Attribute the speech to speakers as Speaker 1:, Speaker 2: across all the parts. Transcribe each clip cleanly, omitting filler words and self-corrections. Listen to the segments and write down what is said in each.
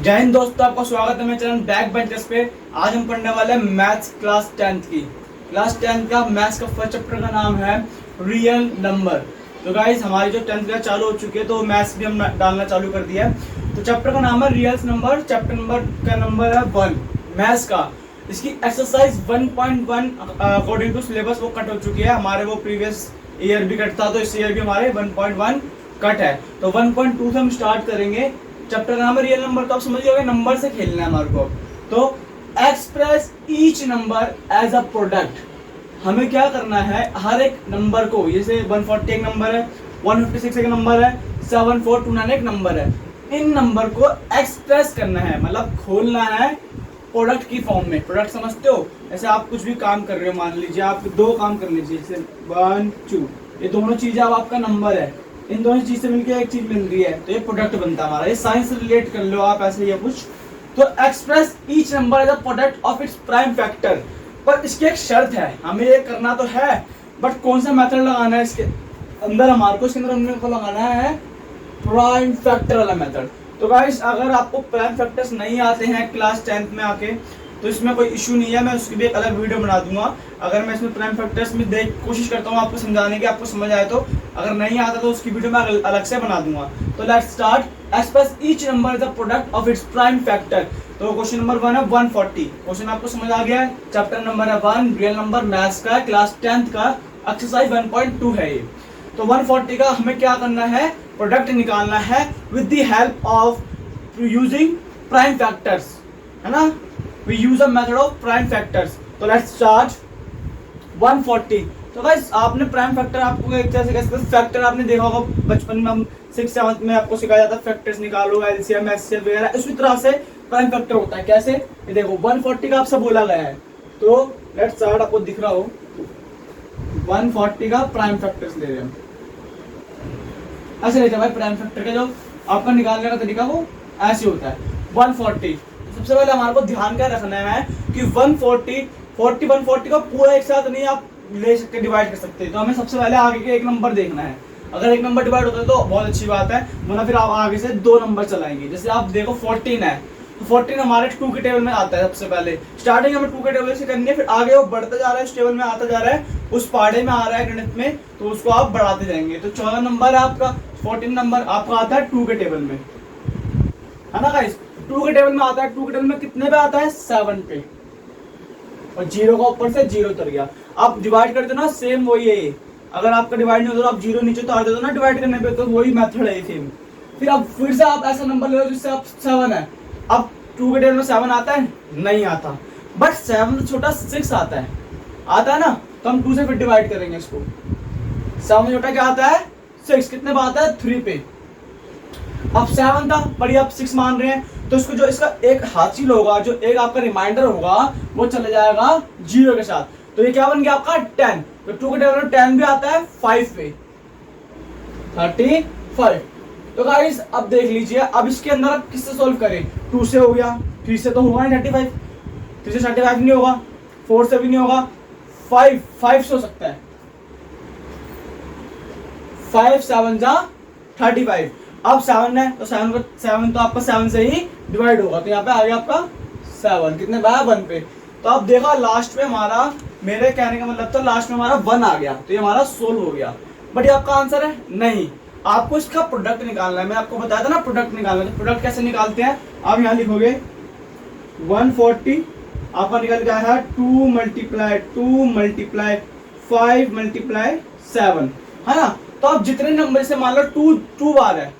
Speaker 1: जय हिंद दोस्तों, आपका स्वागत है मेरे चैनल बैक बेंचर्स पे। आज हम पढ़ने वाले हैं मैथ्स क्लास 10th की। क्लास 10th का मैथ्स का फर्स्ट चैप्टर का नाम है रियल नंबर। तो गाइस हमारी जो 10th क्लास चालू हो चुकी है तो मैथ्स भी हम डालना चालू कर दिया है। तो चैप्टर का नाम है रियल नंबर, चैप्टर नंबर का नंबर है 1 मैथ्स का। इसकी एक्सरसाइज 1.1 अकॉर्डिंग टू सिलेबस वो कट हो चुकी है। हमारे वो प्रीवियस ईयर भी कट था तो इस ईयर भी हमारे 1.1 कट है। तो 1.2 से हम स्टार्ट करेंगे। चैप्टर का नाम है रियल नंबर, तो आप समझ जाओगे नंबर से खेलना है हमारे को। तो express each number as a product. हमें क्या करना है, हर एक नंबर को, जैसे 140 एक नंबर है, 156 एक नंबर है, 7429 एक नंबर है, इन नंबर को एक्सप्रेस करना है, मतलब खोलना है प्रोडक्ट की फॉर्म में। प्रोडक्ट समझते हो? ऐसे आप कुछ भी काम कर रहे हो, मान लीजिए आप दो काम कर लीजिए, जैसे 1 2, ये दोनों चीजें अब आपका नंबर है, इन दोनों चीज से मिलकर एक चीज मिल रही है तो ये प्रोडक्ट बनता है हमारा। ये साइंस से रिलेट कर लो आप ऐसे या कुछ। तो express each number as a product of its prime factor. पर इसकी एक शर्त है, हमें ये करना तो है बट कौन सा मेथड लगाना है इसके अंदर हमारे को, इसके अंदर हमने को लगाना है प्राइम फैक्टर वाला मेथड। तो गाइस अगर आपको प्राइम फैक्टर्स नहीं आते हैं क्लास 10th में आके तो इसमें कोई इशू नहीं है, मैं उसकी भी एक अलग वीडियो बना दूंगा। अगर मैं इसमें प्राइम फैक्टर्स में कोशिश करता हूँ आपको समझाने की, आपको समझ आए तो। अगर नहीं आता तो उसकी वीडियो मैं अलग से बना दूंगा। तो let's start. Express each number is the product of its prime factor. तो क्वेश्चन नंबर 1 है 140। क्वेश्चन आपको समझ आ गया है। चैप्टर नंबर है 1 रियल नंबर, मैथ्स का, क्लास 10th का, एक्सरसाइज 1.2 है ये। तो 140 का हमें क्या करना है, प्रोडक्ट निकालना है with the help of using prime factors, है ना। We use a method of prime factors. तो let's start 140। तो गाइस आपने प्राइम फैक्टर आपको एक तरह से कैसे फैक्टर आपने देखा होगा बचपन में, हम 6th 7th में आपको सिखाया जाता है फैक्टर्स निकालो, एलसीएम एचसीएफ वगैरह। इसी तरह से प्राइम फैक्टर होता है। कैसे, ये देखो 140 का आपसे बोला गया है तो लेट्स स्टार्ट। आपको दिख रहा हो 140 का प्राइम फैक्टर्स ले रहे हैं, ऐसे लेते हैं भाई। प्राइम फैक्टर का जो आपका निकालने का तरीका वो ऐसे होता है। 140 सबसे पहले हमारे को ध्यान क्या रखना है कि 140 को पूरा एक साथ नहीं आप ले सकते, डिवाइड कर सकते। तो हमें सबसे पहले आगे के एक नंबर देखना है। अगर एक नंबर डिवाइड होता है तो बहुत अच्छी बात है, वरना फिर आप आगे से दो नंबर चलाएंगे। जैसे आप देखो 14 है तो 14 हमारे 2 के टेबल में आता है। सबसे पहले स्टार्टिंग हमें 2 के टेबल से करनी है, फिर आगे वो बढ़ता जा रहा है, उस टेबल में आता जा रहा है, उस पाड़े में आ रहा है गणित में, तो उसको आप बढ़ाते जाएंगे। तो 14 नंबर है आपका, 14 नंबर आपका आता है 2 के टेबल में, है ना गाइस। 2 के टेबल में आता है, 2 के टेबल में कितने पे आता है, 7 पे, और 0 का ऊपर से 0 उतर गया। आप डिवाइड करते हो ना, सेम वही है। अगर आपका डिवाइड नहीं होता तो आप 0 नीचे तो आ जाते हो ना डिवाइड करने पे, तो वही मेथड है सेम। फिर अब फिर से आप ऐसा नंबर ले लो जिससे आप 7 है। अब 2 के टेबल में 7 आता है, नहीं आता, बट 7 से छोटा 6 आता है ना। तो हम 2 से फिर डिवाइड करेंगे इसको। 7 से छोटा क्या आता है, 6। कितने पे आता है, 3 पे। अब 7 था, बड़ी आप 6 मान रहे हैं तो इसको जो इसका एक हासिल होगा, जो एक आपका रिमाइंडर होगा वो चले जाएगा 0 के साथ। तो ये क्या बन गया आपका 10। तो 2 के टेबल में 10 भी आता है 5 पे, 35। तो गाइस अब देख लीजिए, अब इसके अंदर आप किससे सोल्व करें। 2 से हो गया, 3 से तो होगा नहीं 35, 3 से 35 नहीं होगा, 4 से भी नहीं होगा, 5 से हो सकता है। 5 7 जा 35। अब 7 है तो 7 तो आपका 7 से ही डिवाइड होगा, तो यहाँ पे आ गया आपका 7। कितने पे, 1 पे। तो आप देखा लास्ट में हमारा, मेरे कहने का मतलब तो लास्ट में हमारा 1 आ गया, तो ये हमारा सोल्व हो गया। बट ये आपका आंसर है नहीं, आपको इसका प्रोडक्ट निकालना है। मैं आपको बताया था ना प्रोडक्ट निकालना है। तो प्रोडक्ट कैसे निकालते हैं, आप यहाँ लिखोगे 140 आपका निकल गया है 2 मल्टीप्लाई 5 मल्टीप्लाई 7, है ना। तो आप जितने नंबर से मान लो 2 बार है,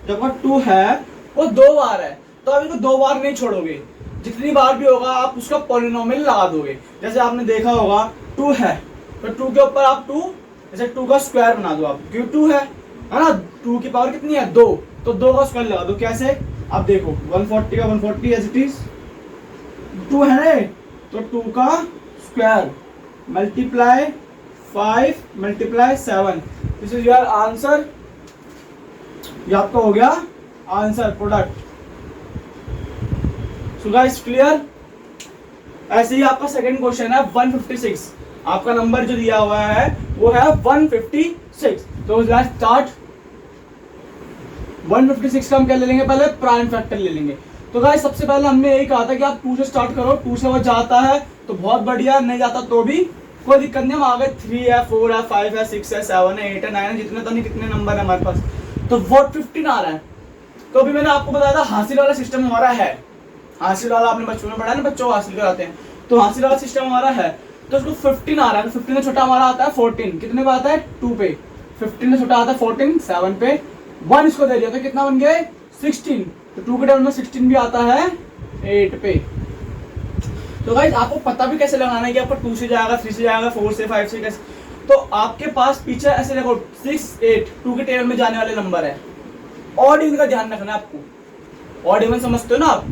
Speaker 1: जब 2 है वो 2 बार है, तो आप इसको 2 बार नहीं छोड़ोगे। जितनी बार भी होगा आप उसका पॉलिनोमियल लगा दोगे। जैसे आपने देखा होगा 2 है तो 2 के ऊपर आप 2, जैसे 2 का स्क्वायर बना दो आप, क्योंकि 2 है ना। 2 की पावर कितनी है, 2, तो 2 का स्क्वायर लगा दो। कैसे, आप देखो 140 का 140 एज इट इज, 2 है ना, तो 2 का square multiply 5 multiply 7, this is your answer. ये आपका हो गया answer, product. So guys clear. ऐसे ही आपका सेकंड क्वेश्चन है 156। आपका नंबर जो दिया हुआ है वो है 156। तो लेट्स स्टार्ट। 156 का हम क्या ले लेंगे, पहले प्राइम फैक्टर ले लेंगे। तो गाइस सबसे पहले हमने यही कहा था कि आप 2 से स्टार्ट करो, 2 से वो जाता है तो बहुत बढ़िया, नहीं जाता तो भी कोई दिक्कत नहीं। हम आगे 3 है, 4 है, 5 है, 6 है, 7 है, 8 है, 9 है, जितने तो नहीं कितने नंबर है हमारे पास, तो वो 15 आ रहा है। तो अभी मैंने आपको बताया था हासिल वाला सिस्टम हमारा है, हासिल वाला आपने बच्चों में पढ़ा ना, बच्चों को हासिल कराते हैं, तो हासिल वाला सिस्टम हमारा है। तो उसको 15 आ रहा है, 15 से छोटा हमारा आता है 14, कितने पे आता है 2 पे, 15 से छोटा आता है 14, 7 पे, 1 इसको दे दिया तो कितना बन गए 16, तो 2 के टेबल में 16 भी आता है 8 पे। तो गाइस आपको पता भी कैसे लगाना है कि आपको 2 से जाएगा, 3 से जाएगा, 4 से, 5 से कैसे, तो आपके पास पीछे ऐसे देखो 6, 8 2 के टेबल में जाने वाले नंबर है। ऑड इवन का ध्यान रखना है आपको, ऑड इवन समझते हो ना आप,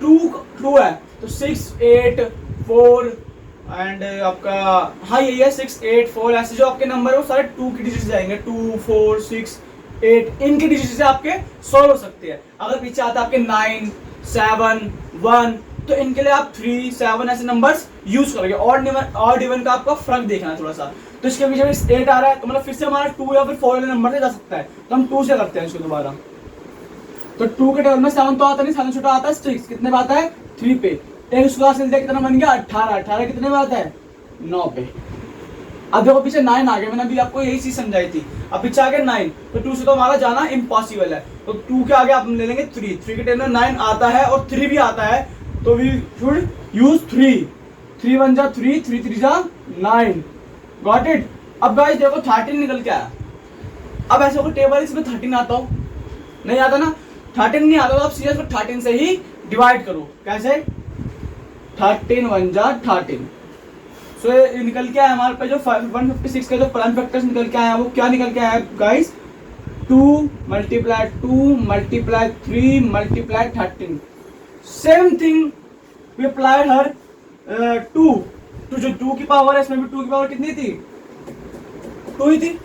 Speaker 1: 2 है तो 6, 8, 4 एंड आपका हाँ यही है 6, 8, 4, ऐसे जो आपके नंबर है वो सारे 2 की डिजिट जाएंगे, 2, 4, 6, 8 इनके डिजिट से आपके सॉल्व हो सकते हैं। अगर पीछे आता है आपके 9, 7, 1 तो इनके लिए आप 3, 7 ऐसे नंबर्स यूज करोगे। ऑड इवन का आपको फर्क देखना है थोड़ा सा। तो इसके पीछे 8 आ रहा है तो मतलब फिर से हमारा 2 या फिर 4 वाले नंबर से जा सकता है, तो हम 2 से करते हैं इसको दोबारा। तो 2 के टेबल में 7 तो आता नहीं, 7 छोटा आता है 6, कितने पे आता है 3 पे, एक उसको हासिल दिया कितना बन गया 18, 18 कितने पे आता है 9 पे। अब देखो पीछे 9 आ गया, मैंने अभी आपको यही चीज समझाई थी। अब पीछे आ गया 9, तो 2 से तो हमारा जाना इम्पॉसिबल है, तो 2 के आगे आप ले लेंगे 3, 3 के टेबल में 9 आता है और 3 भी आता है, तो वी शुड यूज 3, 3 1 जा 3, 3 3 जा 9, गॉट इट। अब गाइस देखो 13 निकल के आया। अब ऐसे कोई टेबल इसमें 13 आता हो, नहीं आता ना, 13 नहीं आता तो आप सीधे 13 से ही डिवाइड करो। कैसे 13 1 जा 13, सो ये निकल के आया हमारे पास जो 156 का जो प्राइम फैक्टर्स निकल के आया वो क्या निकल के आया guys, 2 multiply 2 multiply 3 multiply 13। Same thing we applied हर 2 जो 2 की पावर है इसमें भी 2 की पावर कितनी थी 2 ही थी,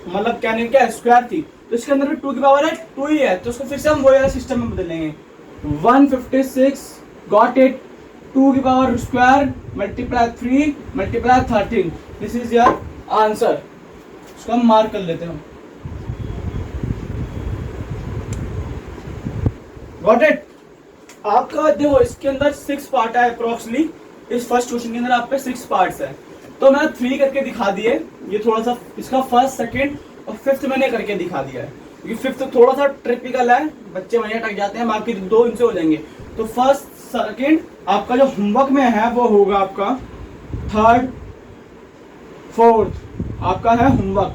Speaker 1: मतलब क्या नहीं क्या स्क्वायर थी, तो इसके अंदर भी 2 की पावर है 2 ही है, तो उसको फिर से हम वही वाला सिस्टम में बदलेंगे। 156 गॉट इट, 2 की power square multiply 3 multiply 13, this is your answer. इसको हम मार्क कर लेते हैं, गॉट इट। आपका देखो इसके अंदर 6 पार्ट है अप्रोक्सली, इस फर्स्ट क्वेश्चन के अंदर आपके 6 पार्ट्स है, तो मैंने 3 करके दिखा दिए, ये थोड़ा सा इसका फर्स्ट, सेकंड और फिफ्थ मैंने करके दिखा दिया है, क्योंकि फिफ्थ थोड़ा सा ट्रिपिकल है, बच्चे वहीं अटक जाते हैं, बाकी 2 इनसे हो जाएंगे। तो फर्स्ट सेकंड आपका जो होमवर्क में है वो होगा आपका, थर्ड फोर्थ आपका है होमवर्क,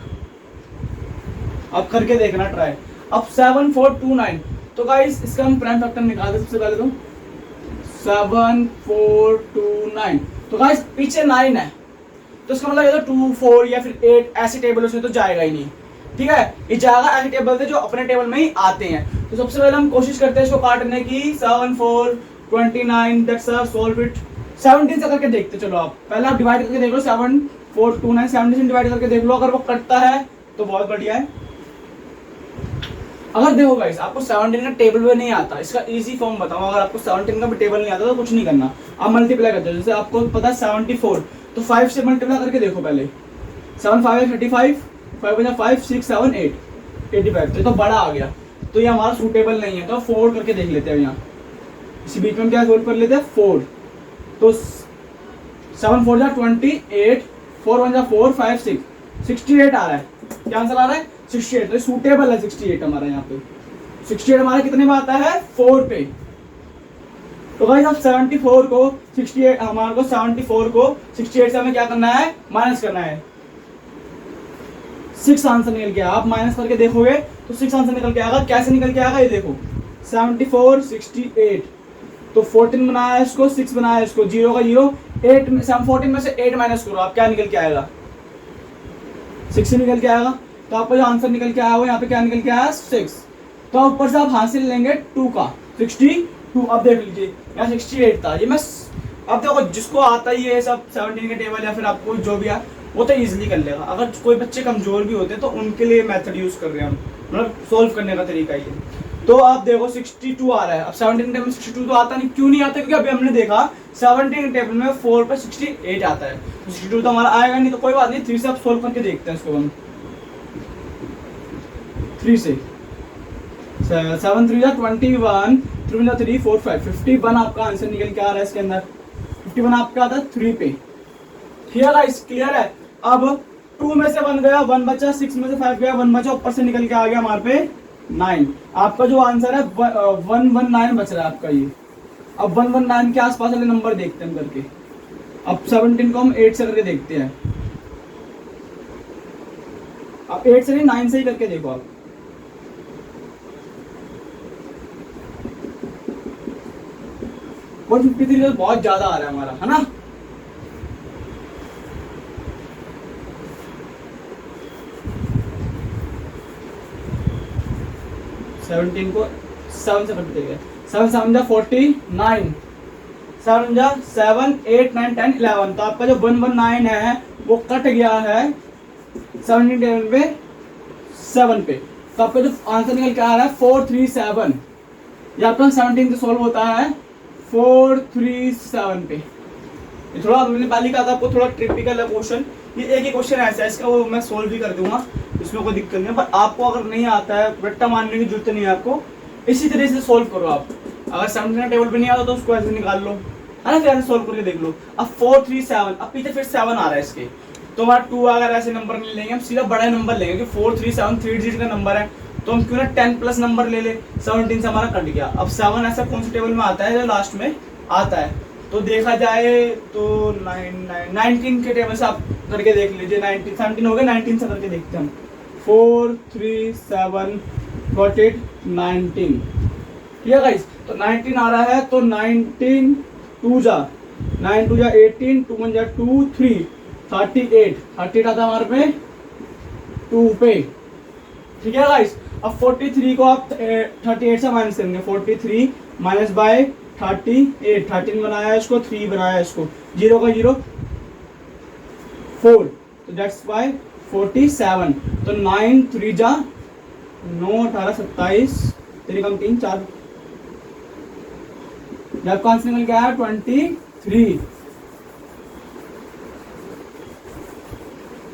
Speaker 1: आप करके देखना ट्राई। अब 7 4 2 9, तो गाइस इसका हम प्राइम फैक्टर निकालते हैं सबसे पहले, तो 7 4 2 9, तो गाइस पीछे 9 है तो इसका मतलब ये तो 2 4 या फिर 8 ऐसे टेबल उसमें तो जाएगा ही नहीं, ठीक है, ये जाएगा ऐसे टेबल से जो अपने टेबल में ही आते हैं। तो सबसे पहले हम कोशिश करते हैं इसको काटने की, 7 4 29 दैट्स सॉल्व इट। 17 से करके देखते चलो, आप पहले आप डिवाइड करके देख लो, 7 4 2 9 17 से डिवाइड करके देख लो, अगर वो कटता है तो बहुत बढ़िया है। अगर देखो गाइस आपको 17 का टेबल भी नहीं आता, इसका इजी फॉर्म बताऊं, अगर आपको 17 का भी टेबल नहीं आता तो कुछ नहीं करना, आप मल्टीप्लाई करते हो, जैसे आपको पता है 74 तो 5 से मल्टीप्लाई करके देखो पहले, 7 5 35, 5 5 6 7 8 85, तो बड़ा आ गया, तो ये हमारा सूटेबल नहीं है, तो 4 करके देख लेते हैं यहाँ, इसी बीच में क्या सोल्व कर लेते हैं 4, तो 7 4 जा 28, 4 1 जा 4 5 6 68 आ रहा है, क्या आंसर आ रहा है 68, तो सूटेबल है 68 हमारा यहाँ पे। 68 हमारा कितने में आता है 4 पे, तो गाइस अब 74 को 68 हमारे को 74 को 68 से हमें क्या करना है माइनस करना है, 6 आंसर निकल के, आप माइनस करके देखोगे तो 6 आंसर निकल के आएगा। कैसे निकल के आएगा ये देखो, 74 68, तो 14 बनाया है इसको, 6 बनाया है इसको, 0 का 0, 8 में 14 में से 8 माइनस करो, आप क्या निकल के आएगा 6 निकल के आएगा। तो आपका जो आंसर निकल के आया हुआ यहाँ पे क्या निकल के आया 6, तो ऊपर से आप हासिल लेंगे 2 का 62। अब देख लीजिए यहाँ 68 था, ये मैं अब देखो जिसको आता ही है सब 17 के टेबल या फिर आपको जो भी है वो तो इजीली कर लेगा, अगर कोई बच्चे कमजोर भी होते हैं तो उनके लिए मेथड यूज कर रहे हैं हम, मतलब सोल्व करने का तरीका ये। तो आप देखो 62 आ रहा है, अब 17 के टेबल में 62 तो आता नहीं, क्यों नहीं आता, क्योंकि अभी हमने देखा 17 के टेबल में 4 पर 68 आता है, तो 62 तो हमारा आएगा नहीं, तो कोई बात नहीं, 3 से आप सोल्व करके देखते हैं इसको हम, 3 से 7 3 21, 3 × 3 4 5 51 आपका आंसर निकल के आ रहा है इसके अंदर। 51 आपका आता है 3 पे। ठीक है गाइस, क्लियर है। अब 2 में से 1 गया, 1 बचा, 6 में से 5 गया, 1 बचा, ऊपर से निकल के आ गया हमारे पे 9। आपका जो आंसर है 119 बच रहा है आपका ये। अब 119 के आसपास वाले नंबर देखते हैं हम करके। अब 17 को हम 8 से करके देखते हैं। अब 8 से नहीं 9 से ही करके देखो आप। और 53 बहुत ज्यादा आ रहा है हमारा, है ना। सेवनटीन को 7 से करते हैं। 7 7 जा 49, 7 जा 7 8 9 10 11। तो आपका जो 119 है वो कट गया है 17 टेबल पे 7 पे। तो आपका जो आंसर निकल के आ रहा है 437। ये आपका 17 से सोल्व होता है 437 पे। ये थोड़ा मैंने पहले कहा था आपको, थोड़ा ट्रिपिकल है क्वेश्चन। ये एक ही क्वेश्चन ऐसा है, इसका वो मैं सोल्व भी कर दूंगा, इसमें कोई दिक्कत नहीं है। पर आपको अगर नहीं आता है, रट्टा मारने की जरूरत नहीं है आपको, इसी तरह से सोल्व करो आप। अगर 17 टेबल पे नहीं आता तो उसको ऐसे निकाल लो, है ना, फिर ऐसे सोल्व करके देख लो। अब 437, अब पीछे फिर 7 आ रहा है इसके, तो हमारा 2 अगर ऐसे नंबर नहीं लेंगे, हम सीधा बड़ा नंबर लेंगे कि 437 3 डिजिट का नंबर है, तो हम क्यों ना 10 प्लस नंबर ले ले। 17 से हमारा कट गया। अब 7 ऐसा कौन से टेबल में आता है जो लास्ट में आता है, तो देखा जाए तो 19 के टेबल से आप करके देख लीजिए। 19 17 हो गया, 19 से करके देखते हैं हम। 4 3 7 गॉट इट 19। ठीक है गाइस, तो 19 आ रहा है, तो 19 2 जा 9 2 जा 18, 2 1 जा 2 3 38 38 आता है हमारे पे 2 पे। ठीक है गाइस, अब 43 को आप 38 से माइनस करेंगे। 43 माइनस बाय 38, 13 बनाया है इसको, 3 बनाया है इसको, 0 का 0 4, तो दैट्स बाय 47। तो 9 3 जा 9 18 27, 3 कम 3 4, जब आंसर निकल गया है 23।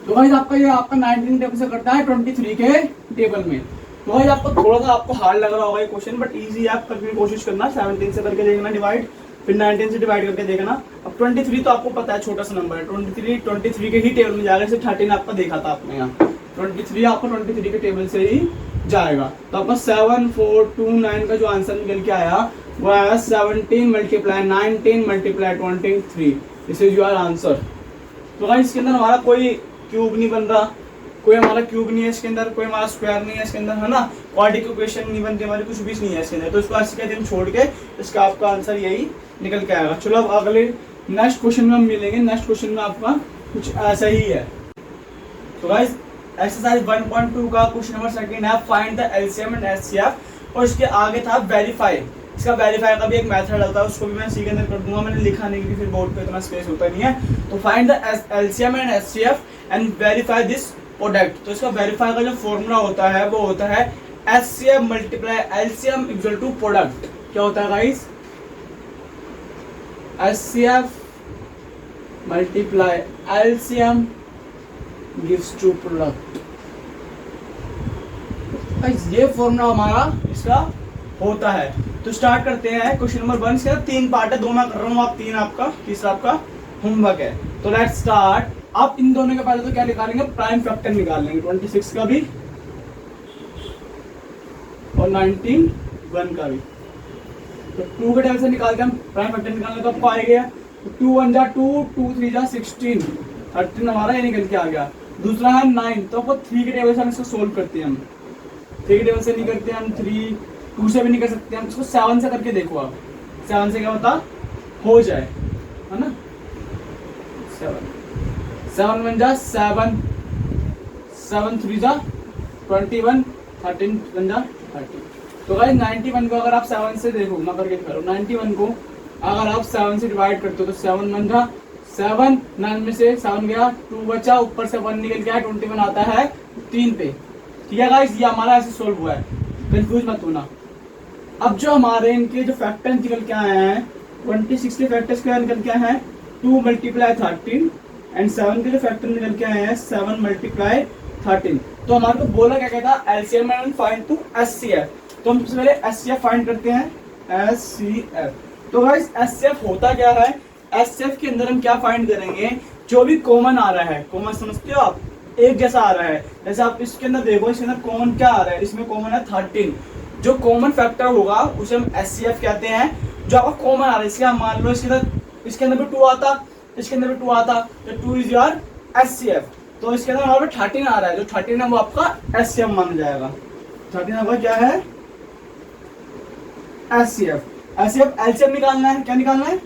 Speaker 1: तो गाइस आपका ये आपका 19 टेबल से करता है 23 के टेबल में। तो गाइस आपको थोड़ा सा आपको हार्ड लग रहा होगा ये क्वेश्चन, बट इजी है, आप करने की कोशिश करना। 17 से करके देखना डिवाइड, फिर 19 से डिवाइड करके देखना। अब 23 तो आपको पता है छोटा सा नंबर है, 23 के ही टेबल में जाएगा। जैसे 13 आपका देखा था आपने यहाँ, 23 आपको 23 के टेबल से ही जाएगा। तो आपका 7429 का जो आंसर निकल के आया वो आया 17 multiply 19 multiply 23। This is your answer. तो गाइस इसके अंदर हमारा कोई क्यूब नहीं बन रहा, कोई हमारा क्यूब नहीं है इसके अंदर, कोई हमारा स्क्वायर नहीं है इसके अंदर, है ना, क्वाड्रेटिक इक्वेशन नहीं बनती हमारी, कुछ भी नहीं है इसके अंदर। तो इसको ऐसे कहते हैं छोड़ के, इसका आपका आंसर यही निकल के आएगा। चलो अब अगले नेक्स्ट क्वेश्चन में हम मिलेंगे। नेक्स्ट क्वेश्चन में आपका कुछ ऐसा ही है। तो गाइस एक्सरसाइज 1.2 का क्वेश्चन नंबर 2 है, find the LCM and HCF. और इसके आगे था वेरीफाई। इसका वेरीफाई का भी एक मेथड आता है, उसको भी मैं सी के अंदर कर दूंगा, मैंने लिखा नहीं क्योंकि फिर बोर्ड पे इतना स्पेस होता नहीं है। तो find the LCM and HCF and verify this product. तो इसका वेरीफाई का जो फॉर्मूला होता है वो होता है HCF multiply LCM equal to product. क्या होता है guys? HCF multiply LCM gives to product. ये फॉर्मूला हमारा इसका होता है। तो स्टार्ट करते हैं क्वेश्चन नंबर 1। इसके 3 पार्ट है, 2 मैं कर रहा हूँ, आप 3 आपका, तीसरा आपका होमवर्क है। तो लेट्स स्टार्ट। आप इन दोनों के पहले तो क्या निकालेंगे? प्राइम फैक्टर निकाल लेंगे, 26 का भी और 91 का भी। तो 2 के टेबल से निकाल के हम प्राइम फैक्टर निकालने तो आपको आ गया। तो 2 1 जा 2, 2 3 जा 16, 13 हमारा ये निकल के आ गया। दूसरा है 9, तो आपको 3 के टेबल से हम इसको सोल्व करते हैं। हम 3 के टेबल से नहीं करते हम, 3 2 से भी नहीं कर सकते हम, इसको 7 से करके देखो आप। 7 से क्या होता हो जाए, है ना। 7 1 जा 7, 7 3 जा 21, 13 1 जा 30। तो गाइस 91 को अगर आप 7 से देखो, मैं करके करो, 91 को अगर आप 7 से डिवाइड करते हो तो 7 1 जा 7, 9 में से 7 गया, 2 बचा, ऊपर से 1 निकल गया, 21 आता है 3 पे। ठीक है गाइस, ये हमारा ऐसे सोल्व हुआ है, कंफ्यूज मत होना। अब जो हमारे इनके जो फैक्टर निकल के आए हैं, 26 के फैक्टर स्क्वायर निकल के आए हैं 2 मल्टीप्लाई 13 एंड 7 के जो फैक्टर निकल के आए हैं 7 मल्टीप्लाई 13। तो हमारे को बोला क्या कहता है? LCM and find to HCF. तो हम सबसे पहले एचसीएफ फाइंड करते हैं। HCF। तो गाइस HCF होता क्या है? HCF के अंदर हम क्या फाइंड करेंगे? जो भी कॉमन आ रहा है, कॉमन समझते हो आप, एक जैसा आ रहा है। जैसे आप इसके अंदर देखो, इसके अंदर कॉमन क्या आ रहा है? इसमें कॉमन है 13। जो कॉमन फैक्टर होगा उसे हम HCF कहते हैं। जो आपका कॉमन आ रहा है, इसके आप मान लो इसके अंदर भी 2 आता, इसके अंदर भी 2 आता, तो 2 इज योर HCF। तो इसके अंदर हमारे 13 आ रहा है, जो 13 है वो आपका HCF माना जाएगा। 13 आपका क्या है? HCF। एलसीएम निकालना है। क्या निकालना है?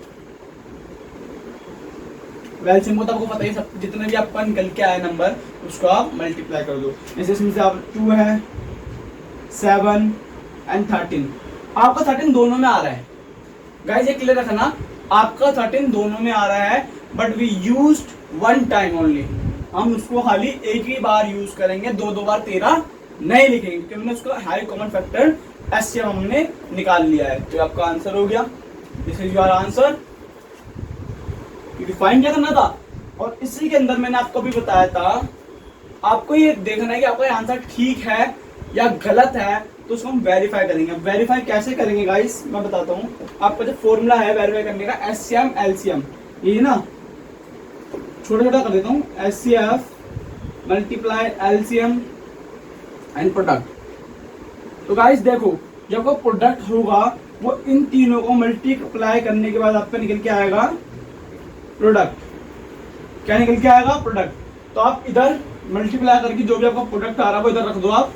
Speaker 1: एलसीएम को तो आपको पता ही, सब जितने भी आपका निकल के आया नंबर उसको आप मल्टीप्लाई कर दो। जैसे इसमें से आप 2 है, 7 एंड 13। आपका 13 दोनों में आ रहा है गाइस, ये क्लियर रखना, आपका 13 दोनों में आ रहा है, but we used one time only. हम उसको खाली एक ही बार यूज करेंगे, दो बार 13 नहीं लिखेंगे, क्योंकि हमने उसको हाई कॉमन फैक्टर HCF हमने निकाल लिया है। तो आपका आंसर हो गया, this is your answer. Find क्या करना था, और इसी के अंदर मैंने आपको भी बताया था, आपको ये देखना है कि आपका आंसर ठीक है या गलत है, तो उसको हम वेरीफाई करेंगे। वेरीफाई कैसे करेंगे गाइस, मैं बताता हूँ। आपका जो फॉर्मूला है वेरीफाई करने का, HCM LCM, ये ना छोटा छोटा कर देता हूँ, HCF multiply LCM and product. तो गाइस देखो, जब वो प्रोडक्ट होगा वो इन तीनों को मल्टीप्लाई करने के बाद आपका निकल के आएगा प्रोडक्ट। क्या निकल के आएगा? प्रोडक्ट। तो आप इधर मल्टीप्लाई करके जो भी आपका प्रोडक्ट आ रहा है वो इधर रख दो आप।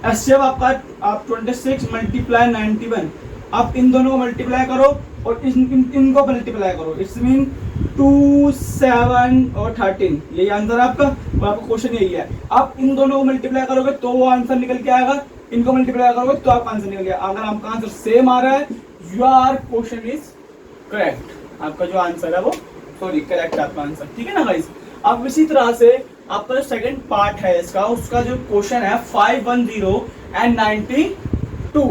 Speaker 1: HCF आपका आप 26 मल्टीप्लाई 91, आप इन दोनों को मल्टीप्लाई करो और इनको मल्टीप्लाई करो। इट्स मीन 2, 7 और 13, यही आंसर आपका। और आपका क्वेश्चन यही है, आप इन दोनों को मल्टीप्लाई करोगे तो वो आंसर निकल के आएगा, इनको मल्टीप्लाई करोगे तो आपका आंसर निकल गया। अगर आपका आंसर सेम आ रहा है, योर क्वेश्चन इज करेक्ट। आपका जो आंसर है वो करेक्ट आपका आंसर, ठीक है ना गाइस। अब इसी तरह से आपका जो सेकंड पार्ट है इसका, उसका जो क्वेश्चन है 510 एंड 92। तो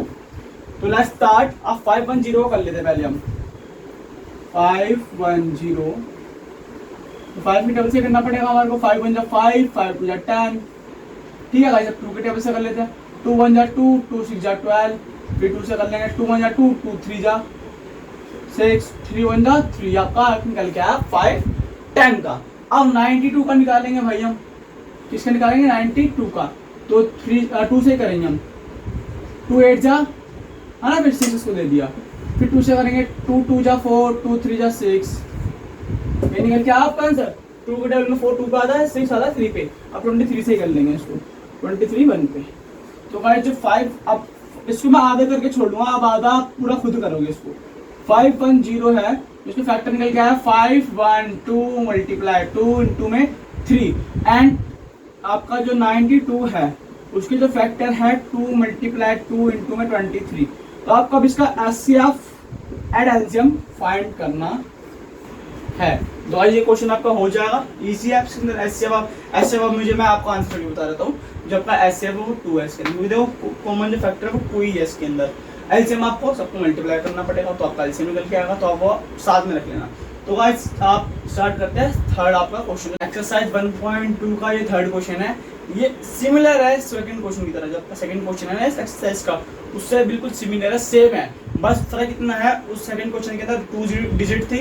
Speaker 1: लेट्स स्टार्ट। अब 510 कर लेते हैं पहले हम। 510, 5 में टेबल से करना पड़ेगा हमारे को। 5 1 जा 5, 5 2 जा 10, ठीक है गाइस। अब 2 के टेबल से कर लेते हैं। 2 1 जा 2, 2 6 जा 12, फिर 2 से कर लेंगे। 2 1 जा 2, 2 3 जा 6, 3 1 जा 3, आपका निकल के आया 5 10 का। अब 92 का निकालेंगे भाई हम। किसका निकालेंगे? 92 का। तो 2 से करेंगे हम। 2 8 जा, है ना, फिर 6 इसको दे दिया। फिर 2 से करेंगे। 2 2 जा 4, 2 3 जा 6, ये निकल के आपका आंसर। 2 के टेबल में 4 2 पे आता है, 6 आता है 3 पे। अब 23 से कर लेंगे इसको, 23 1 पे। तो भाई जो 5, अब इसको मैं आधा करके छोड़ दूंगा, अब आधा पूरा खुद करोगे इसको। 510 है, इसमें फैक्टर निकल गया है 512 मल्टीप्लाई 2 इंटू में 3, एंड आपका जो 92 है उसके जो फैक्टर है 2 मल्टीप्लाई 2 इंटू में 23। तो आपको अब इसका HCF एंड LCM फाइंड करना है। तो ये क्वेश्चन आपका हो जाएगा, इजी है। इसके अंदर HCF मुझे मैं आपको आंसर भी बता देता हूँ। जो आपका HCF है वो 2 है इसके अंदर, देखो कॉमन जो फैक्टर है वो 2 ही है इसके अंदर। LCM आपको सबको मल्टीप्लाई करना पड़ेगा, तो आपका LCM निकल के आएगा, तो आप वो साथ में रख लेना। तो गाइस आप स्टार्ट करते हैं थर्ड आपका क्वेश्चन। एक्सरसाइज 1.2 का ये थर्ड क्वेश्चन है। ये सिमिलर है सेकंड क्वेश्चन की तरह। जो आपका सेकंड क्वेश्चन है इस एक्सरसाइज का, उससे बिल्कुल सिमिलर है, सेम है। बस फर्क कितना है, उस सेकंड क्वेश्चन के अंदर 2 डिजिट थी,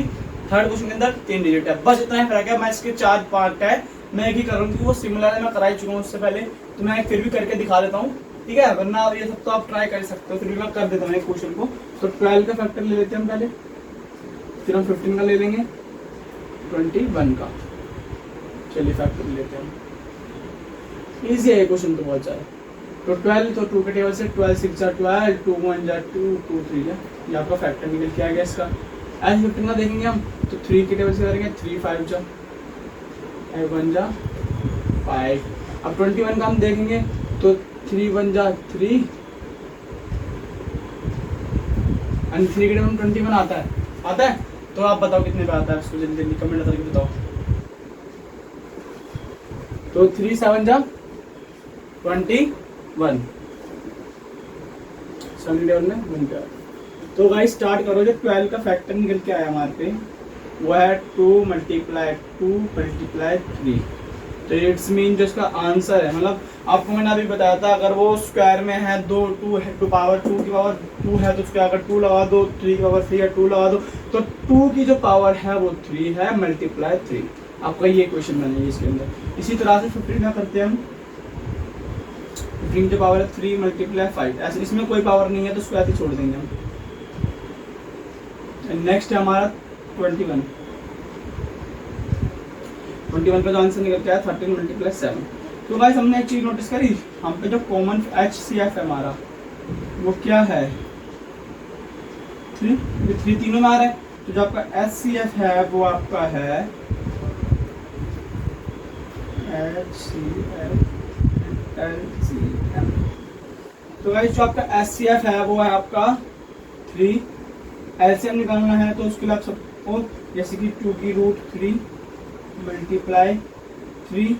Speaker 1: थर्ड क्वेश्चन के अंदर 3 डिजिट है, बस इतना ही फर्क है। मैं इसके 4 पार्ट है, मैं एक ही कर रहा हूँ क्योंकि वो सिमिलर है, मैं करा ही चुका हूँ उससे पहले, तो मैं फिर भी करके दिखा देता हूँ, ठीक है। वरना ये सब तो आप ट्राई कर सकते हो, फिर भी मैं कर देता हूँ एक क्वेश्चन को। तो 12 का फैक्टर ले लेते हैं हम पहले, फिर हम 15 का ले लेंगे, 21 का। चलिए फैक्टर लेते हैं, इजी है ये क्वेश्चन तो बहुत ज़्यादा। तो 12, तो 2 के टेबल से 12 6 जा 12, 2 1 जा 2, 2 3 जा, ये आपका फैक्टर निकल के आ गया इसका। एज 15 का देखेंगे हम, तो 3 के टेबल से करेंगे 3 5 जा, 1 जा 5। अब 21 का हम देखेंगे, तो 3 1 जा 3, एंड 3 के टेबल में 21 आता है। तो आप बताओ कितने पे आता है, उसको जल्दी जल्दी कमेंट करके बताओ। तो 3 7 जा 21, 7 टेबल में 1 पे। तो गाइस स्टार्ट करो। जो 12 का फैक्टर निकल के आया हमारे पे, वो है 2 मल्टीप्लाई 3। तो इट्स मीन जो इसका आंसर है, मतलब आपको मैंने अभी बताया था, अगर वो स्क्वायर में है, दो टू है, टू पावर टू की पावर टू है तो उसके अगर टू लगा दो, 3 की पावर 3 है, टू लगा दो, तो 2 की जो पावर है वो 3 है, मल्टीप्लाई 3। आपका ये क्वेश्चन बनेगी इसके अंदर। इसी तरह से 15 का करते हैं हम। 15 की जो पावर है 3 मल्टीप्लाई 5, ऐसे इसमें कोई पावर नहीं है तो स्क्वायर ही छोड़ देंगे हम। नेक्स्ट है हमारा 21। 21 का जो आंसर निकल के आया 13 मल्टीप्लाई 7। तो गाइस हमने एक चीज नोटिस करी, हम पे जो कॉमन HCF है हमारा वो क्या है, 3। ये 3 तीनों में आ रहा है, तो जो आपका HCF है वो आपका है HCF LCM। तो गाइस जो आपका HCF है वो है आपका 3। LCM निकालना है तो उसके लिए आप सबको जैसे कि 2 की रूट 3 मल्टीप्लाई 3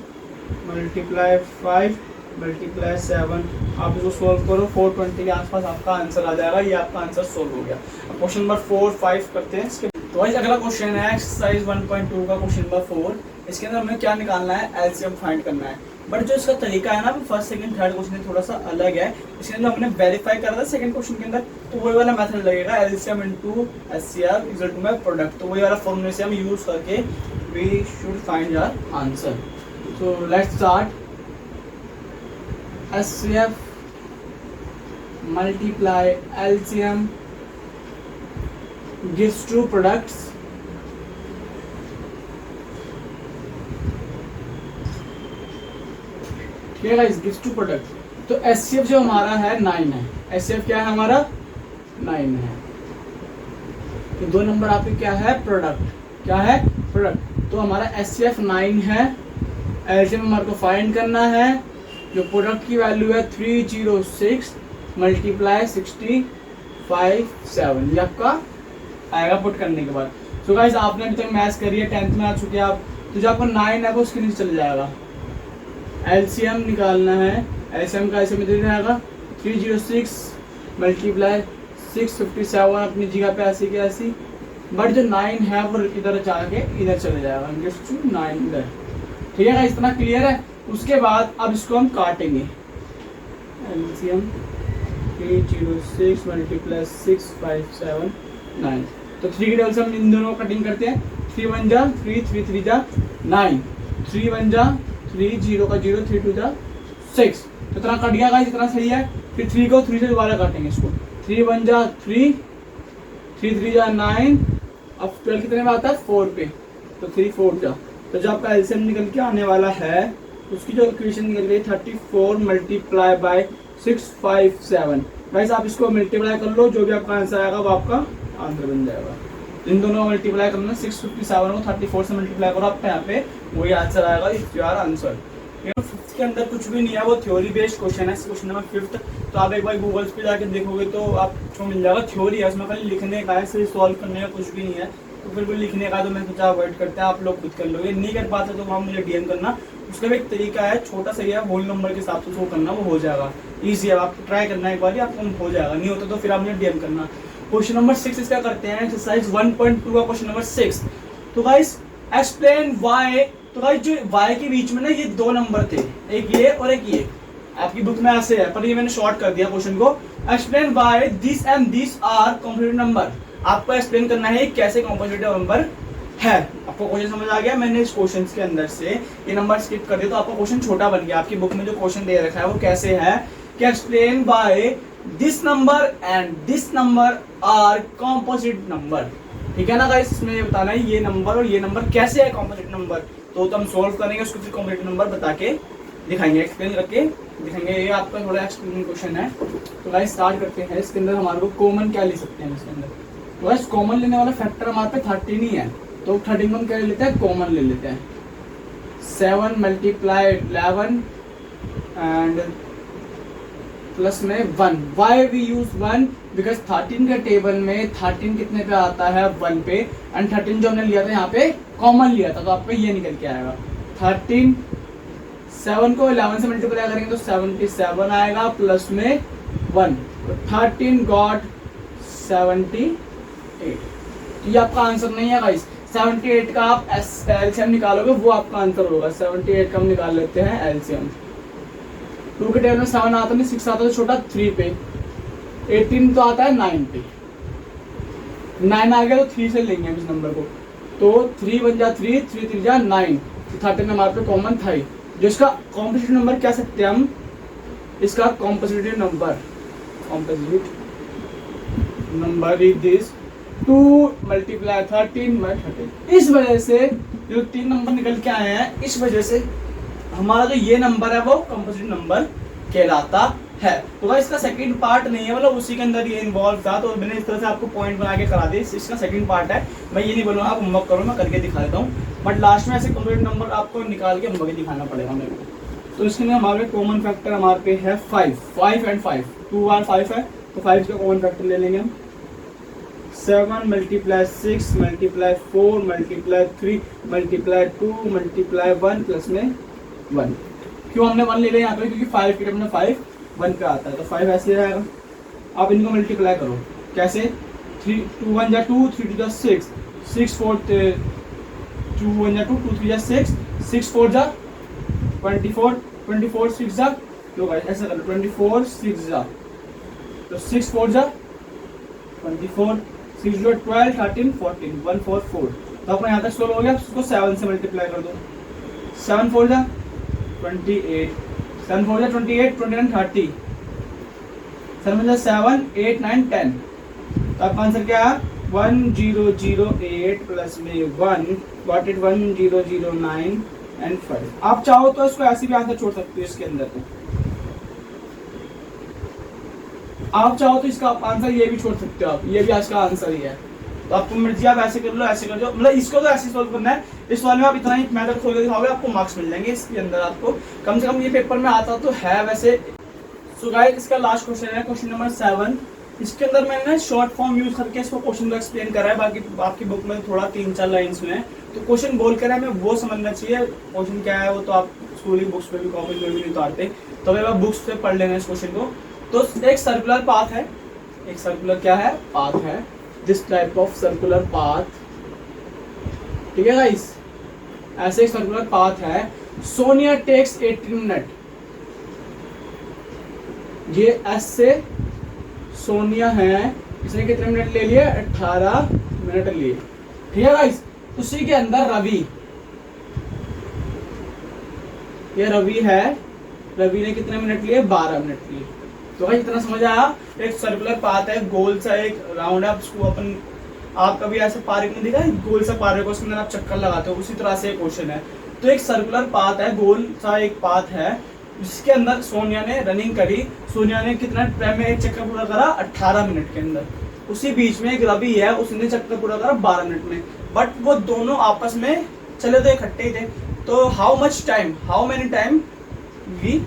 Speaker 1: मल्टीप्लाई 5 मल्टीप्लाई 7, आप इसको सोल्व करो, 420 के आसपास आपका आंसर आ जाएगा। ये आपका आंसर सोल्व हो गया। अब क्वेश्चन नंबर 4, 5 करते हैं इसके। तो गाइस अगला क्वेश्चन है एक्सरसाइज 1.2 का क्वेश्चन नंबर 4। इसके अंदर हमें क्या निकालना है, एलसीएम फाइंड करना है। बट जो इसका तरीका है ना, फर्स्ट सेकंड थर्ड क्वेश्चन थोड़ा सा अलग है। इसके अंदर हमने वेरीफाई करा था सेकंड क्वेश्चन के अंदर, तो वही वाला मेथड लगेगा, LCM into HCF equal to my product. तो वही वाला फॉर्मूले से हम यूज करके we should find our answer. So let's start. HCF multiply LCM gives two products. ठीक है गाइस, gives two products। तो HCF जो हमारा है 9 है। HCF क्या है हमारा 9 है। तो 2 नंबर आपके क्या है, प्रोडक्ट। क्या है, प्रोडक्ट। तो हमारा HCF 9 है, LCM हमारे को फाइंड करना है। जो प्रोडक्ट की वैल्यू है 306 मल्टीप्लाई 65 7, ये आपका आएगा पुट करने के बाद। सो गाइस आपने अभी तक मैथ्स करी है, 10th में आ चुके हैं आप, तो जो आपका 9 है वो उसके नीचे चले जाएगा। एलसीएम निकालना है, एलसीएम का ऐसे में दे जाएगा 306 मल्टीप्लाई 657 अपनी जगह पे ऐसी की ऐसी, बट जो 9 है वो इधर जाके इधर चले जाएगा, 9 इधर। ठीक है गाइस, इतना क्लियर है। उसके बाद अब इसको हम काटेंगे। एलसीएम 306 मल्टीप्लाई 657 9, तो 3 की डबल से हम इन दोनों को कटिंग करते हैं। 3 1 जा 3, 3 3 जा 9, 3 1 जा 3, 0 का 0, 3 2 जा 6। तो इतना कट गया गाइस, इतना सही है। फिर 3 को 3 से दोबारा काटेंगे इसको। 3 1 जा 3, 3 3 जा 9, अब 12 कितने में आता है 4 पे, तो 3 4 जा। तो जो आपका एलसीएम निकल के आने वाला है उसकी जो इक्वेशन निकल गई 34 मल्टीप्लाई बाय 657। गाइस आप इसको मल्टीप्लाई कर लो, जो भी आपका आंसर आएगा वो आपका आंसर बन जाएगा। इन दोनों को मल्टीप्लाई करना, 657 को 34 से मल्टीप्लाई करो, आपका यहाँ पे वही आंसर आएगा, इस योर आंसर। फिफ्थ के अंदर कुछ भी नहीं है, वो थ्योरी बेस्ड क्वेश्चन है। क्वेश्चन नंबर 5, तो आप एक बार गूगल पे जाके देखोगे तो आपको मिल जाएगा। थ्योरी है, उसमें खाली लिखने का है, सिर्फ सॉल्व करने का कुछ भी नहीं है। तो बिल्कुल लिखने का तो मैं सोचा अवॉइड करते हैं, आप लोग खुद कर लोगे। नहीं कर पाते तो वहाँ मुझे डीएम करना। उसका भी एक तरीका है, छोटा सा ही है, होल नंबर के हिसाब से उसको करना, वो हो जाएगा। ईजी है, आप ट्राई करना एक बार, आपको हो जाएगा। नहीं होता तो फिर आप मुझे डीएम करना। क्वेश्चन नंबर 6 इसका करते हैं, एक्सरसाइज 1.2 का क्वेश्चन नंबर 6। तो गाइस एक्सप्लेन वाई। तो गाइस जो वाई के बीच में ना ये 2 नंबर थे, एक ये और एक ये। आपकी बुक में ऐसे है, पर ये मैंने शॉर्ट कर दिया क्वेश्चन को। Explain why this and this are composite number. आपको एक्सप्लेन करना है कैसे कॉम्पोजिटिव नंबर है। आपको क्वेश्चन समझ आ गया? मैंने इस क्वेश्चन के अंदर से ये नंबर स्किप कर दिया तो आपका क्वेश्चन छोटा बन गया। आपकी बुक में जो क्वेश्चन दे रखा है वो कैसे है कि explain by this number and this number are composite number. ठीक है ना गाइस, इसमें ये बताना है ये नंबर और ये नंबर कैसे है कॉम्पोजिट नंबर। तो हम सोल्व करेंगे उसको, फिर कॉम्पोजिट नंबर बता के दिखाएंगे, एक्सप्लेन करके दिखाएंगे। ये आपका थोड़ा एक्सप्लेन क्वेश्चन है। तो गाइस स्टार्ट करते हैं। इसके अंदर हमारे को कॉमन क्या ले सकते हैं इसके अंदर? तो गाइस कॉमन लेने वाला फैक्टर हमारे पे 13 ही है, तो 13 को हम क्या ले लेते हैं, कॉमन ले लेते हैं। 7 मल्टीप्लाई 11 एंड प्लस में 1। वाई वी यूज 1 बिकॉज 13 के टेबल में 13 कितने पे आता है 1 पे, एंड 13 जो हमने लिया था यहाँ पे कॉमन लिया था, तो आपका ये निकल के आएगा 13। 7 को 11 से मल्टीप्लाई करेंगे तो 77 आएगा प्लस में 1, तो 13 गॉट 78। ये आपका आंसर नहीं है गाइस। 78 का आप एलसीएम निकालोगे वो आपका आंसर होगा। 78 का हम निकाल लेते हैं एलसीएम। 2 के टेबल में 7 आता नहीं, 6 आता है छोटा 3 पे, 18 तो आता है 9 पे, 9 आ गया तो 3 से लेंगे हम इस नंबर को, तो 3 बन जा 3, 3 3 जा 9, 13 हमारे पे कॉमन था ही, जो इसका कॉम्पोजिटिव नंबर कह सकते हैं हम, इसका compositive number is this 2 multiply 13 by 13। इस वजह से जो 3 नंबर निकल के आए हैं, इस वजह से हमारा जो ये नंबर है वो कॉम्पोजिटिव नंबर कहलाता है। तो भाई इसका सेकंड पार्ट नहीं है, मतलब उसी के अंदर ये इन्वॉल्व था, तो मैंने इस तरह से आपको पॉइंट बना के करा दिए, इसका सेकंड पार्ट है। मैं ये नहीं बोलूँगा आप होमवर्क करो, मैं करके दिखा देता हूँ, बट लास्ट में ऐसे कॉम्पोजिटिव नंबर आपको निकाल के होमवर्क दिखाना पड़ेगा मेरे को। तो इसके लिए हमारे कॉमन फैक्टर हमारे पे है 5 एंड 5, 2 बार 5 है, तो 5 का कॉमन फैक्टर ले लेंगे हम। 7 multiply 6 multiply 4 multiply 3 multiply 2 multiply 1 plus में 1। क्यों हमने 1 ले लिया यहाँ पे, क्योंकि 5 के में 5 1 पे आता है, तो 5 ऐसे रहेगा। आप इनको मल्टीप्लाई करो, कैसे, 3 2 1 जा 2, 3 2 जा 6, 6 4 2 1 जा 2, 2 3 जा 6, 6 4 जा 24, 24 6 जा, लो गाइस ऐसा करो, 24 6 जा, तो 6 4 जा 24, 6 जो 12 13 14 1 4 4। तो अपना यहाँ तक सोल्व हो गया, उसको 7 से मल्टीप्लाई कर दो, 7 4 जा 28, 7 4 जा 28, 29 30, 7 जा 7 8 9 10। तो आपका आंसर क्या है, 1008 प्लस में 1 गॉट इट 1009 एंड 5। आप चाहो तो इसको ऐसे भी आंसर छोड़ सकते हो, इसके अंदर आप चाहो तो इसका आंसर ये भी छोड़ सकते हो, आप ये भी आज का आंसर ही है। तो आपको मर्जी, आप ऐसे कर लो, ऐसे कर लो, मतलब इसको तो ऐसे सॉल्व करना है। इस सवाल में आप इतना ही मेथड खोल के दिखाओगे, आपको मार्क्स मिल जाएंगे इसके अंदर, आपको कम से कम ये पेपर में आता तो है वैसे। सो गाइस इसका लास्ट क्वेश्चन है, क्वेश्चन नंबर 7। इसके अंदर मैंने शॉर्ट फॉर्म यूज करके इसको क्वेश्चन को एक्सप्लेन करा है, बाकी आपकी बुक में थोड़ा 3-4 लाइन्स में है, तो क्वेश्चन बोल कर हमें वो समझना चाहिए क्वेश्चन क्या है, वो तो आप स्कूल की बुक्स पे भी कॉपी में भी नहीं उतारते, तो अगर आप बुक्स पे पढ़ लेना इस क्वेश्चन को। तो एक सर्कुलर पाथ है, एक सर्कुलर क्या है, पाथ है, this type of circular path, ठीक है गाइस, ऐसे एक सर्कुलर पाथ है। सोनिया टेक्स 18 मिनट, ये एस से सोनिया है, इसने कितने मिनट ले लिए, 18 मिनट लिए, ठीक है गाइस। उसी के अंदर रवि, ये रवि है, रवि ने कितने मिनट लिए, 12 मिनट लिए। तो भाई इतना समझ आया, एक सर्कुलर पाथ है, गोल सा एक राउंड है, उसको अपन आप कभी ऐसे पार्क में देखा है, गोल सा पार्क है, उसके अंदर आप चक्कर लगाते हो, उसी तरह से क्वेश्चन है। तो एक सर्कुलर पाथ है, गोल सा एक पाथ है, जिसके अंदर सोनिया ने रनिंग करी, सोनिया ने कितना टाइम में एक चक्कर पूरा करा, 18 मिनट के अंदर। उसी बीच में एक रवि है, उसने चक्कर पूरा करा 12 मिनट में, बट वो दोनों आपस में चले तो इकट्ठे ही थे। तो how much time, how many time we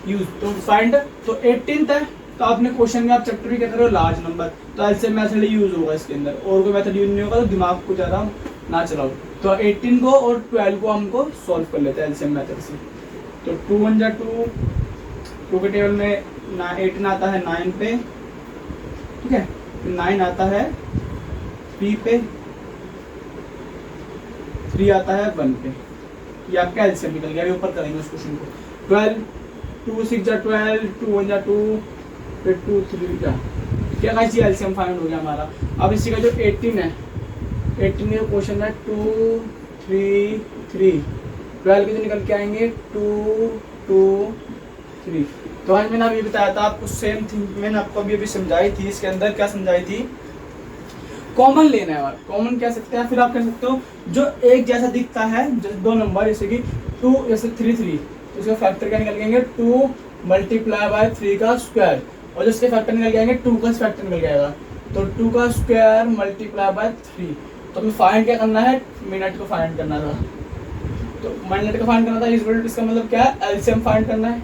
Speaker 1: use, तो फाइंड, तो 18th है, तो आपने क्वेश्चन में आप चैप्टर भी कहते हो लार्ज नंबर, तो एलसीएम मेथड यूज होगा इसके अंदर, और कोई मेथड यूज नहीं होगा, तो दिमाग को ज़्यादा ना चलाओ। तो 18 को और 12 को हमको सॉल्व कर लेते हैं एलसीएम मेथड से। तो 2 1 जा 2, 2 के टेबल में 18 आता है 9 पे, ठीक है, 9 आता है P पे, 3 आता है 1 पे, ये आपका एलसीएम निकल गया। अभी ऊपर करेंगे उस क्वेश्चन को। 12 2 6 जा 12, 2 1 जा 2, फिर 2 3 जा, क्या गाइस ये एलसीएम फाइंड हो गया हमारा। अब इसी का जो 18 है, 18 का क्वेश्चन है 2 3 3, 12 के जो निकल के आएंगे 2 2 3। तो आज मैंने अभी बताया था आपको, सेम थिंग मैंने आपको अभी समझाई थी। इसके अंदर क्या समझाई थी, कॉमन लेना है, कॉमन कह सकते हैं, फिर आप कह सकते हो जो एक जैसा दिखता है, जैसे दो नंबर, जैसे कि 2 जैसे 3 3, तो इसका फैक्टर क्या निकल जाएंगे, 2 मल्टीप्लाई बाय 3 का स्क्वायर, और जिसके फैक्टर निकल जाएंगे 2 का फैक्टर निकल जाएगा, तो 2 का स्क्वायर मल्टीप्लाई बाय 3। तो हमें फाइंड क्या करना है, मिनट को फाइंड करना था, तो मिनट का फाइंड करना था, इसका मतलब क्या है, एलसीएम फाइंड करना है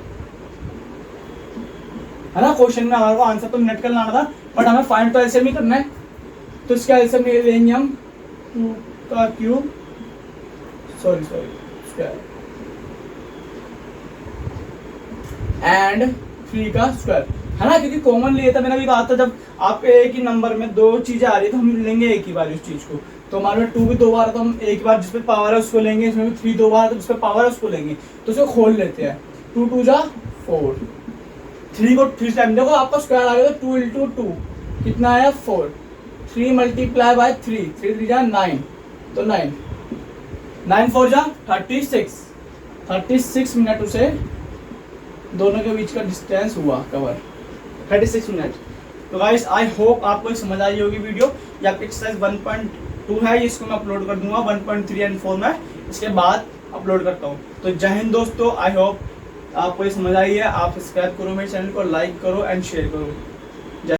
Speaker 1: ना। क्वेश्चन में हमारे को आंसर तो मिनट का लाना था, बट हमें फाइंड तो एलसीएम ही करना है। तो इसका एलसीएम लेंगे हम 2 का क्यूब, सॉरी स्क्वायर, एंड 3 का स्क्वायर, है ना, क्योंकि कॉमन लिया था। मैंने अभी कहा था जब आपके एक ही नंबर में दो चीजें आ रही है तो हम लेंगे एक ही बार उस चीज को। तो हमारे में 2 भी 2 बार, तो हम एक बार जिसपे पावर है उसको लेंगे, इसमें भी 3 2 बार, तो जिसपे पावर है उसको लेंगे। तो उसे खोल लेते हैं, 2 2 जा 4, 3 को 3 टाइम, देखो आपका स्क्वायर आ गया तो 2 इंटू 2 कितना आया 4, 3 मल्टीप्लाई बाय 3, 3 जा 9, तो 9, 9 4 जा 36, 36 मिनट उसे दोनों के बीच का डिस्टेंस हुआ कवर, 36 मिनट। तो गाइस आई होप आपको समझ आई होगी वीडियो। ये आपकी एक्सरसाइज 1.2 है, इसको मैं अपलोड कर दूंगा 1.3 एंड 4 में, इसके बाद अपलोड करता हूँ। तो जय हिंद दोस्तों, आई होप आपको ये समझ आई है। आप सब्सक्राइब करो मेरे चैनल को, लाइक करो एंड शेयर करो।